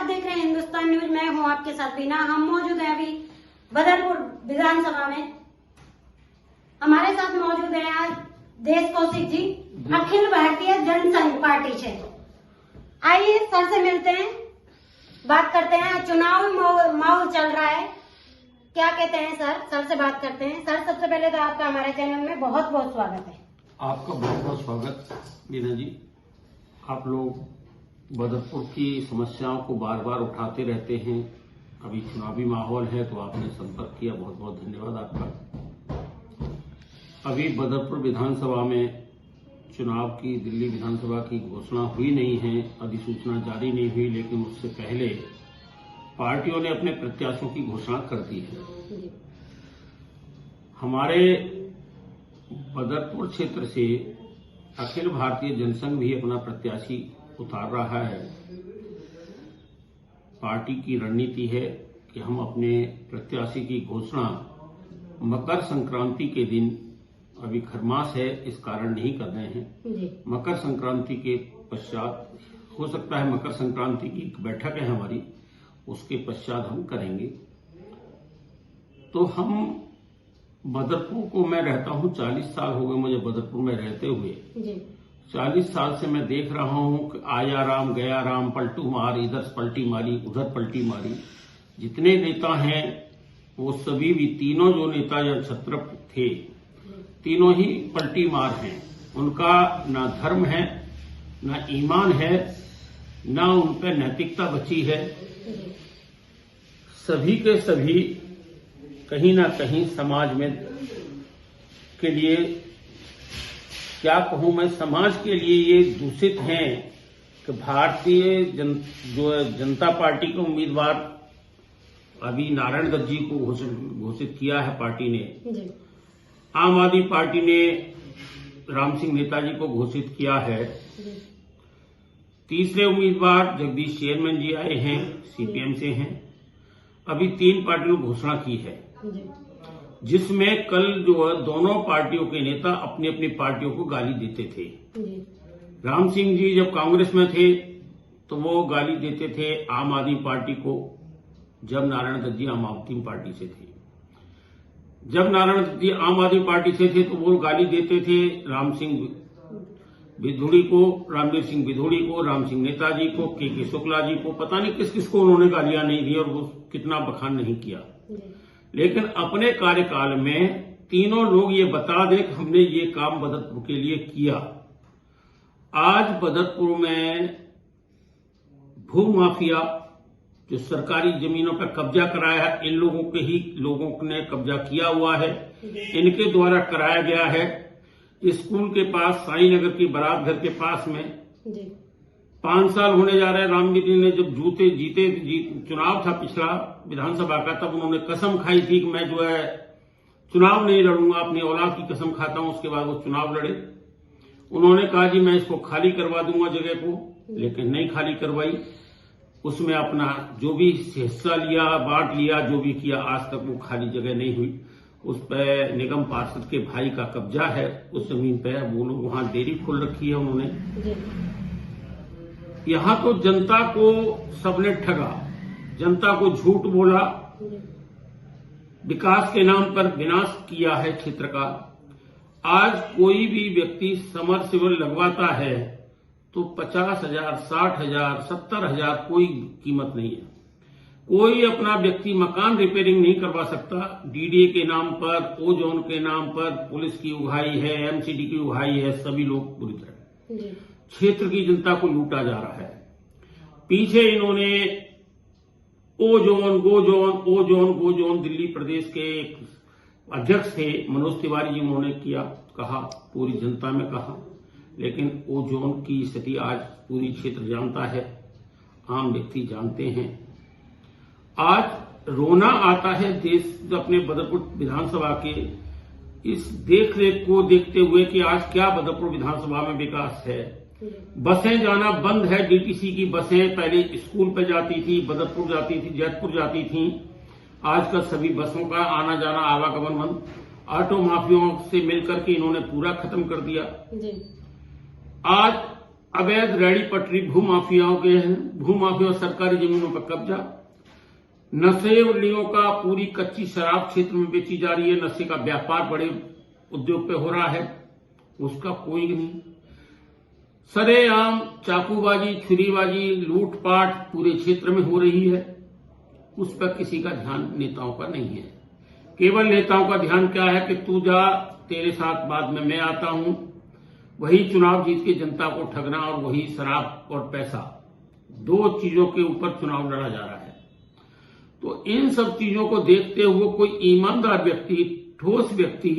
आप देख रहे हैं हिंदुस्तान न्यूज। मैं हूं आपके साथ बीना। हम मौजूद हैं अभी बदरपुर विधानसभा में। हमारे साथ मौजूद हैं आज देश कौशिक जी, अखिल भारतीय जनसंघ पार्टी से। आइए सर से मिलते हैं, बात करते हैं। चुनावी माहौल चल रहा है, क्या कहते हैं सर? सर से बात करते हैं। सर, सबसे पहले तो आपका हमारे चैनल में बहुत बहुत स्वागत है। आपका बहुत बहुत स्वागत बीना जी। आप लोग बदरपुर की समस्याओं को बार बार उठाते रहते हैं। अभी चुनावी माहौल है तो आपने संपर्क किया, बहुत बहुत धन्यवाद आपका। अभी बदरपुर विधानसभा में चुनाव की, दिल्ली विधानसभा की घोषणा हुई नहीं है, अधिसूचना जारी नहीं हुई, लेकिन उससे पहले पार्टियों ने अपने प्रत्याशियों की घोषणा कर दी है। हमारे बदरपुर क्षेत्र से अखिल भारतीय जनसंघ भी अपना प्रत्याशी उतार रहा है। पार्टी की रणनीति है कि हम अपने प्रत्याशी की घोषणा मकर संक्रांति के दिन, अभी खरमास है इस कारण नहीं कर रहे हैं, मकर संक्रांति के पश्चात, हो सकता है मकर संक्रांति की बैठक है हमारी, उसके पश्चात हम करेंगे। तो हम बदरपुर को, मैं रहता हूं 40 साल हो गए मुझे बदरपुर में रहते हुए। 40 साल से मैं देख रहा हूं कि आया राम गया राम, पलटू मार, इधर पलटी मारी उधर पलटी मारी। जितने नेता हैं वो सभी भी, तीनों जो नेता या छत्रप थे, तीनों ही पलटी मार हैं। उनका ना धर्म है, ना ईमान है, ना उन पर नैतिकता बची है। सभी के सभी कहीं ना कहीं समाज में के लिए, क्या कहूं मैं, समाज के लिए ये दूषित हैं कि भारतीय जनता पार्टी के उम्मीदवार अभी नारायण दत्त जी को घोषित किया है पार्टी ने। आम आदमी पार्टी ने राम सिंह नेताजी को घोषित किया है। तीसरे उम्मीदवार जगदीश चेयरमैन जी आए हैं, सीपीएम से हैं। अभी 3 पार्टियों ने घोषणा की है, जिसमें कल जो है दोनों पार्टियों के नेता अपनी अपनी पार्टियों को गाली देते थे। राम सिंह जी जब कांग्रेस में थे तो वो गाली देते थे आम आदमी पार्टी को, जब नारायण दत्त जी आम आदमी पार्टी से थे। जब नारायण दत्त जी आम आदमी पार्टी से थे तो वो गाली देते थे राम सिंह विधोड़ी को, रामवीर सिंह विधोड़ी को, राम सिंह नेताजी को, के शुक्ला जी को, पता नहीं किस किस को उन्होंने गालियां नहीं दी और वो कितना बखान नहीं किया। लेकिन अपने कार्यकाल में तीनों लोग ये बता दें कि हमने ये काम बदरपुर के लिए किया। आज बदरपुर में भूमाफिया जो सरकारी जमीनों पर कब्जा कराया है, इन लोगों के ही लोगों ने कब्जा किया हुआ है, इनके द्वारा कराया गया है। स्कूल के पास, साई नगर की बारात घर के पास में 5 साल होने जा रहे हैं। रामवीर जी ने जब चुनाव था पिछला विधानसभा का, तब उन्होंने कसम खाई थी कि मैं जो है चुनाव नहीं लड़ूंगा, अपनी औलाद की कसम खाता हूं। उसके बाद वो चुनाव लड़े। उन्होंने कहा जी मैं इसको खाली करवा दूंगा जगह को, लेकिन नहीं खाली करवाई। उसमें अपना जो भी हिस्सा लिया, बांट लिया, जो भी किया, आज तक वो खाली जगह नहीं हुई। उस पर निगम पार्षद के भाई का कब्जा है उस जमीन पे। वो लोग वहां डेयरी खोल रखी है उन्होंने। यहां तो जनता को सबने ठगा, जनता को झूठ बोला, विकास के नाम पर विनाश किया है क्षेत्र का। आज कोई भी व्यक्ति समरसेबल लगवाता है तो 50,000, 60,000, 70,000 कोई कीमत नहीं है। कोई अपना व्यक्ति मकान रिपेयरिंग नहीं करवा सकता। डीडीए के नाम पर, ओजोन के नाम पर पुलिस की उघाई है, एमसीडी की उघाई है, सभी लोग पूरी तरह क्षेत्र की जनता को लूटा जा रहा है। पीछे इन्होंने ओजोन गोजोन, ओजोन गोजोन, दिल्ली प्रदेश के एक अध्यक्ष थे मनोज तिवारी जी, उन्होंने कहा, पूरी जनता में कहा, लेकिन ओजोन की स्थिति आज पूरी क्षेत्र जानता है, आम व्यक्ति जानते हैं। आज रोना आता है देश अपने बदरपुर विधानसभा के इस देखरेख को देखते हुए कि आज क्या बदरपुर विधानसभा में विकास है। बसें जाना बंद है। डीटीसी की बसें पहले स्कूल पे जाती थी, बदरपुर जाती थी, जैतपुर जाती थी। आजकल सभी बसों का आना जाना, आवागमन बंद। ऑटो माफियाओं से मिलकर के इन्होंने पूरा खत्म कर दिया। आज अवैध रेहड़ी पटरी भूमाफियाओं के हैं, भूमाफिया सरकारी जमीनों पर कब्जा, नशेलियों का पूरी कच्ची शराब क्षेत्र में बेची जा रही है, नशे का व्यापार बड़े उद्योग पे हो रहा है, उसका कोई नहीं। सरेआम चाकूबाजी, छुरीबाजी, लूटपाट पूरे क्षेत्र में हो रही है, उस पर किसी का ध्यान नेताओं का नहीं है। केवल नेताओं का ध्यान क्या है कि तू जा, तेरे साथ बाद में मैं आता हूं। वही चुनाव जीत के जनता को ठगना और वही शराब और पैसा, दो चीजों के ऊपर चुनाव लड़ा जा रहा है। तो इन सब चीजों को देखते हुए कोई ईमानदार व्यक्ति, ठोस व्यक्ति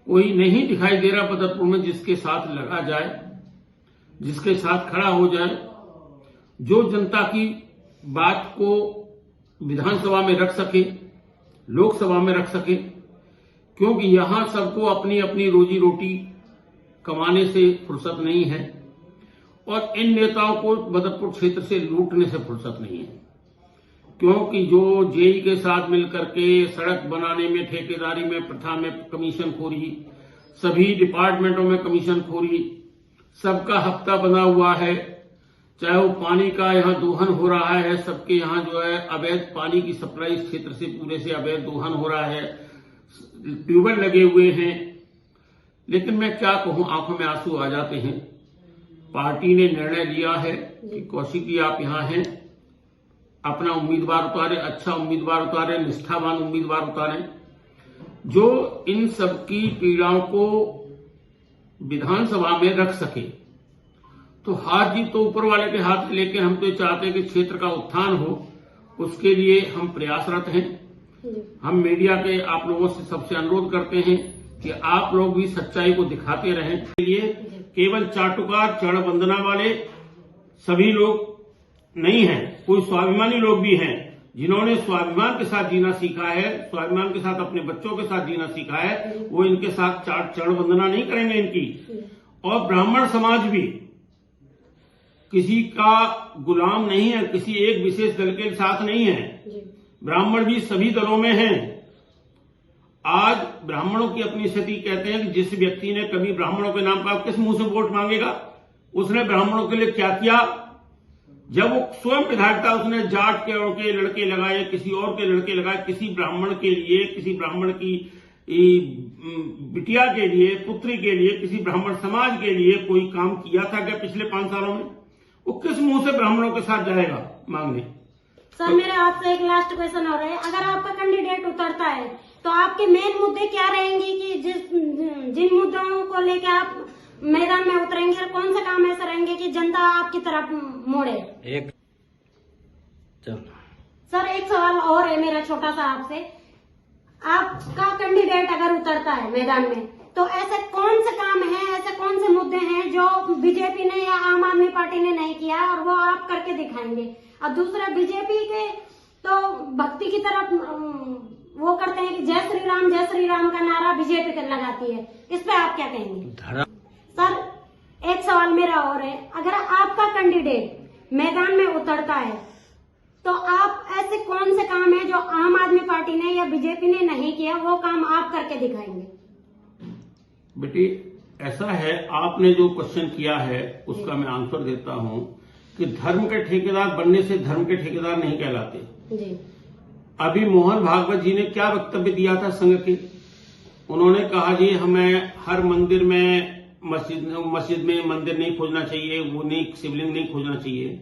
कोई नहीं दिखाई दे रहा बदरपुर में जिसके साथ लगा जाए, जिसके साथ खड़ा हो जाए, जो जनता की बात को विधानसभा में रख सके, लोकसभा में रख सके, क्योंकि यहां सबको अपनी अपनी रोजी रोटी कमाने से फुर्सत नहीं है और इन नेताओं को बदरपुर क्षेत्र से लूटने से फुर्सत नहीं है। क्योंकि जो जेई के साथ मिलकर के सड़क बनाने में, ठेकेदारी में, प्रथा में कमीशन खोरी, सभी डिपार्टमेंटों में कमीशन खोरी, सबका हफ्ता बना हुआ है। चाहे वो पानी का यहाँ दोहन हो रहा है, सबके यहाँ जो है अवैध पानी की सप्लाई इस क्षेत्र से पूरे से अवैध दोहन हो रहा है, ट्यूबवेल लगे हुए हैं। लेकिन मैं क्या कहूं, आंखों में आंसू आ जाते हैं। पार्टी ने निर्णय लिया है कि कौशिक जी आप यहां हैं, अपना उम्मीदवार उतारे, अच्छा उम्मीदवार उतारे, निष्ठावान उम्मीदवार उतारे, जो इन सबकी पीड़ाओं को विधानसभा में रख सके। तो हार जीत तो ऊपर वाले के हाथ में, लेकिन हम तो चाहते हैं कि क्षेत्र का उत्थान हो, उसके लिए हम प्रयासरत हैं। हम मीडिया के आप लोगों से सबसे अनुरोध करते हैं कि आप लोग भी सच्चाई को दिखाते रहें। के लिए केवल चाटुकार, चढ़ वंदना वाले सभी लोग नहीं हैं, कोई स्वाभिमानी लोग भी हैं जिन्होंने स्वाभिमान के साथ जीना सीखा है, स्वाभिमान के साथ अपने बच्चों के साथ जीना सीखा है, वो इनके साथ चढ़ वंदना नहीं करेंगे इनकी। और ब्राह्मण समाज भी किसी का गुलाम नहीं है, किसी एक विशेष दल के साथ नहीं है। ब्राह्मण भी सभी दलों में हैं। आज ब्राह्मणों की अपनी स्थिति कहते हैं कि जिस व्यक्ति ने कभी ब्राह्मणों के नाम पर किस मुंह से वोट मांगेगा, उसने ब्राह्मणों के लिए क्या किया। जब वो स्वयं विधायक था, उसने जाट के लड़के लगाए, किसी और के लड़के लगाए, किसी ब्राह्मण के लिए, किसी ब्राह्मण की बिटिया के लिए, पुत्री के लिए, किसी ब्राह्मण समाज के लिए कोई काम किया था क्या पिछले 5 सालों में? वो किस मुंह से ब्राह्मणों के साथ जाएगा मांगने? सर मेरा आपसे एक लास्ट क्वेश्चन और है, अगर आपका कैंडिडेट उतरता है तो आपके मेन मुद्दे क्या रहेंगे कि जिन मुद्दों को लेकर आप मैदान में उतरेंगे, और कौन सा काम ऐसा रहेंगे कि जनता आपकी तरफ मोड़े? सर एक सवाल और है मेरा छोटा सा आपसे, आपका कैंडिडेट अगर उतरता है मैदान में तो ऐसे कौन से काम है, ऐसे कौन से मुद्दे हैं जो बीजेपी ने या आम आदमी पार्टी ने नहीं किया और वो आप करके दिखाएंगे? और दूसरा, बीजेपी के तो भक्ति की तरफ वो करते हैं कि जय श्री राम का नारा बीजेपी कर लगाती है, इस पे आप क्या कहेंगे? सर एक सवाल मेरा और है, अगर आपका कैंडिडेट मैदान में उतरता है तो आप ऐसे कौन से काम है जो आम आदमी पार्टी ने या बीजेपी ने नहीं किया, वो काम आप करके दिखाएंगे? बेटी ऐसा है, आपने जो क्वेश्चन किया है उसका मैं आंसर देता हूं कि धर्म के ठेकेदार बनने से धर्म के ठेकेदार नहीं कहलाते जी। अभी मोहन भागवत जी ने क्या वक्तव्य दिया था संघ के? उन्होंने कहा जी हमें हर मंदिर में, मस्जिद में मंदिर नहीं खोजना चाहिए, वो नहीं, शिवलिंग नहीं खोजना चाहिए।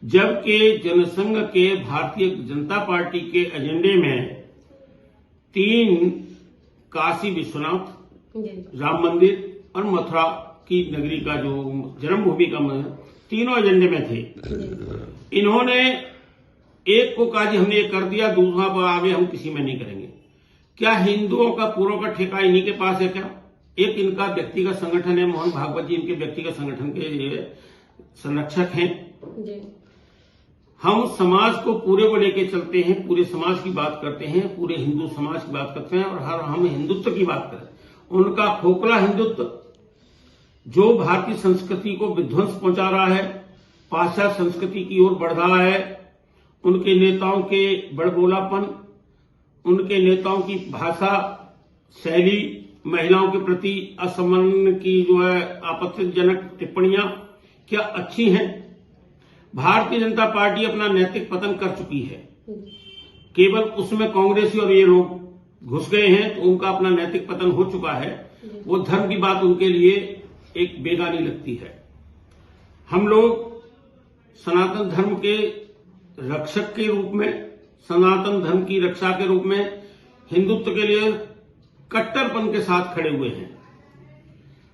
जबकि जनसंघ के भारतीय जनता पार्टी के एजेंडे में 3 काशी विश्वनाथ, राम मंदिर और मथुरा की नगरी का जो जन्मभूमि का मंदिर, तीनों एजेंडे में थे। इन्होंने एक को कहा जी हमने ये कर दिया, दूसरा को आगे हम किसी में नहीं करेंगे। क्या हिंदुओं का पूर्व का ठेका इन्हीं के पास है क्या? एक इनका व्यक्तिगत संगठन है, मोहन भागवत जी इनके व्यक्तिगत संगठन के संरक्षक हैं। हम समाज को पूरे को लेकर चलते हैं, पूरे समाज की बात करते हैं, पूरे हिंदू समाज की बात करते हैं और हम हिंदुत्व की बात करें। उनका खोखला हिंदुत्व जो भारतीय संस्कृति को विध्वंस पहुंचा रहा है, पाश्चात्य संस्कृति की ओर बढ़ रहा है, उनके नेताओं के बड़बोलापन, उनके नेताओं की भाषा शैली, महिलाओं के प्रति असम्मान की जो है आपत्तिजनक टिप्पणियां, क्या अच्छी हैं? भारतीय जनता पार्टी अपना नैतिक पतन कर चुकी है। केवल उसमें कांग्रेसी और ये लोग घुस गए हैं तो उनका अपना नैतिक पतन हो चुका है। वो धर्म की बात उनके लिए एक बेगानी लगती है। हम लोग सनातन धर्म के रक्षक के रूप में, सनातन धर्म की रक्षा के रूप में हिंदुत्व के लिए कट्टरपन के साथ खड़े हुए हैं।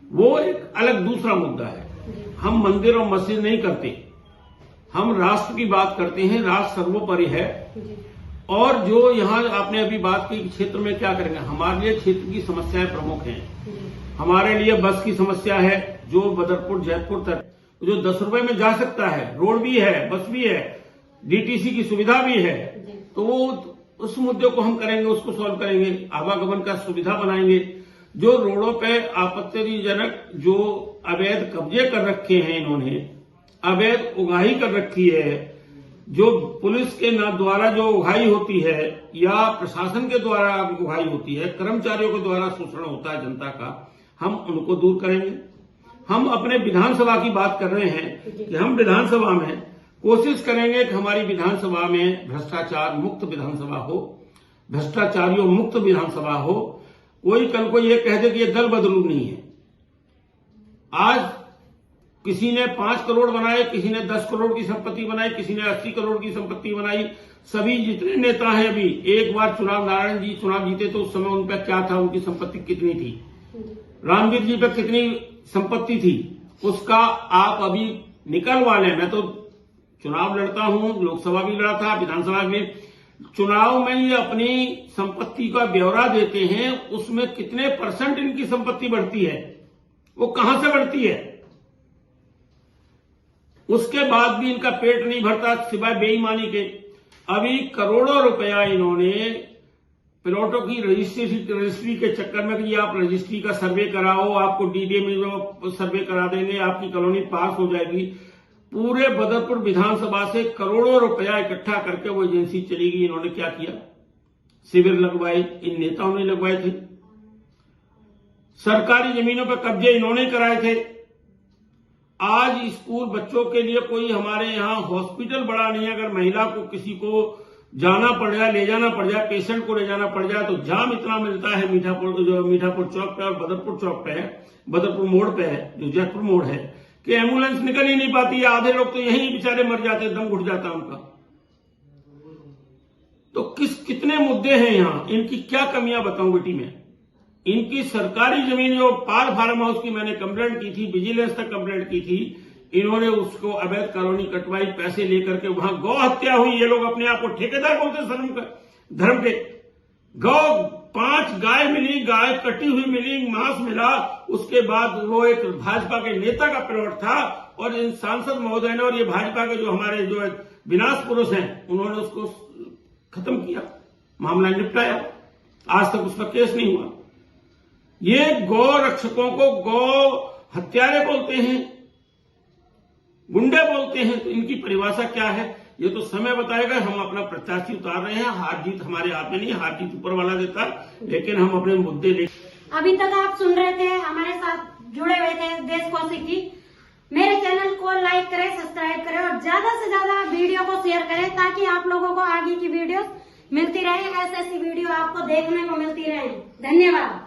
वो एक अलग दूसरा मुद्दा है। हम मंदिर और मस्जिद नहीं करते, हम राष्ट्र की बात करते हैं। राष्ट्र सर्वोपरि है। और जो यहाँ आपने अभी बात की क्षेत्र में क्या करेंगे, हमारे लिए क्षेत्र की समस्याएं प्रमुख हैं। हमारे लिए बस की समस्या है, जो बदरपुर जयपुर तक जो 10 रुपए में जा सकता है, रोड भी है, बस भी है, डीटीसी की सुविधा भी है, तो वो उस मुद्दे को हम करेंगे, उसको सॉल्व करेंगे, आवागमन का सुविधा बनाएंगे। जो रोडों पे आपत्तिजनक जो अवैध कब्जे कर रखे हैं, इन्होंने अवैध उगाही कर रखी है, जो पुलिस के द्वारा जो उगाही होती है या प्रशासन के द्वारा उगाही होती है, कर्मचारियों के द्वारा शोषण होता है जनता का, हम उनको दूर करेंगे। हम अपने विधानसभा की बात कर रहे हैं कि हम विधानसभा में कोशिश करेंगे कि हमारी विधानसभा में भ्रष्टाचार मुक्त विधानसभा हो, भ्रष्टाचारियों मुक्त विधानसभा हो। कोई कल को ये कह दे कि ये दल बदलू नहीं है। आज किसी ने 5 करोड़ बनाए, किसी ने 10 करोड़ की संपत्ति बनाई, किसी ने 80 करोड़ की संपत्ति बनाई। सभी जितने नेता हैं, अभी एक बार नारायण जी चुनाव जीते तो उस समय उन पर क्या था, उनकी संपत्ति कितनी थी, रामवीर जी पर कितनी संपत्ति थी, उसका आप अभी निकलवा लें। मैं तो चुनाव लड़ता हूं, लोकसभा भी लड़ा था, विधानसभा में। चुनाव में ये अपनी संपत्ति का ब्यौरा देते हैं, उसमें कितने % इनकी संपत्ति बढ़ती है, वो कहां से बढ़ती है। उसके बाद भी इनका पेट नहीं भरता सिवाय बेईमानी के। अभी करोड़ों रुपया इन्होंने प्लॉटों की रजिस्ट्री के चक्कर में कि आप रजिस्ट्री का सर्वे कराओ, आपको डीडीए में सर्वे करा देंगे, आपकी कॉलोनी पास हो जाएगी। पूरे बदरपुर विधानसभा से करोड़ों रुपया इकट्ठा करके वो एजेंसी चली गई। इन्होंने क्या किया, शिविर लगवाए, इन नेताओं ने लगवाए थे। सरकारी जमीनों पर कब्जे इन्होंने कराए थे। आज स्कूल बच्चों के लिए कोई हमारे यहाँ हॉस्पिटल बड़ा नहीं है। अगर महिला को किसी को जाना पड़ जाए, ले जाना पड़ जाए, पेशेंट को ले जाना पड़ जाए, तो जाम इतना मिलता है मीठापुर चौक पे और बदरपुर चौक पे है, बदरपुर मोड़ पे है, जो जयपुर मोड़ है, कि एम्बुलेंस निकल ही नहीं पाती है। आधे लोग तो यहीं बेचारे मर जाते, दम घुट जाता उनका। तो कितने मुद्दे हैं यहाँ, इनकी क्या कमियां बताऊं बेटी मैं। इनकी सरकारी जमीन जो पाल फार्म हाउस की मैंने कंप्लेंट की थी, विजिलेंस तक कंप्लेंट की थी, इन्होंने उसको अवैध कॉलोनी कटवाई, पैसे लेकर के वहां गौ हत्या हुई। ये लोग अपने आप को ठेकेदार बोलते धर्म के। गौ 5 गाय मिली, गाय कटी हुई मिली, मांस मिला। उसके बाद वो एक भाजपा के नेता का प्लॉट था और इन सांसद महोदय ने और ये भाजपा के जो हमारे जो विनाश पुरुष हैं, उन्होंने उसको खत्म किया, मामला निपटाया। आज तक उस पर केस नहीं हुआ। ये गौ रक्षकों को गौ हत्यारे बोलते हैं, गुंडे बोलते हैं। तो इनकी परिभाषा क्या है, ये तो समय बताएगा। हम अपना प्रत्याशी उतार रहे हैं। हार जीत हमारे हाथ में नहीं, हार जीत ऊपर वाला देता, लेकिन हम अपने मुद्दे ले। अभी तक आप सुन रहे थे, हमारे साथ जुड़े हुए थे देश कौशिक जी। मेरे चैनल को लाइक करें, सब्सक्राइब करें और ज्यादा से ज्यादा वीडियो को शेयर करें, ताकि आप लोगों को आगे की वीडियो मिलती रहे, ऐसी वीडियो आपको देखने को मिलती रहे। धन्यवाद।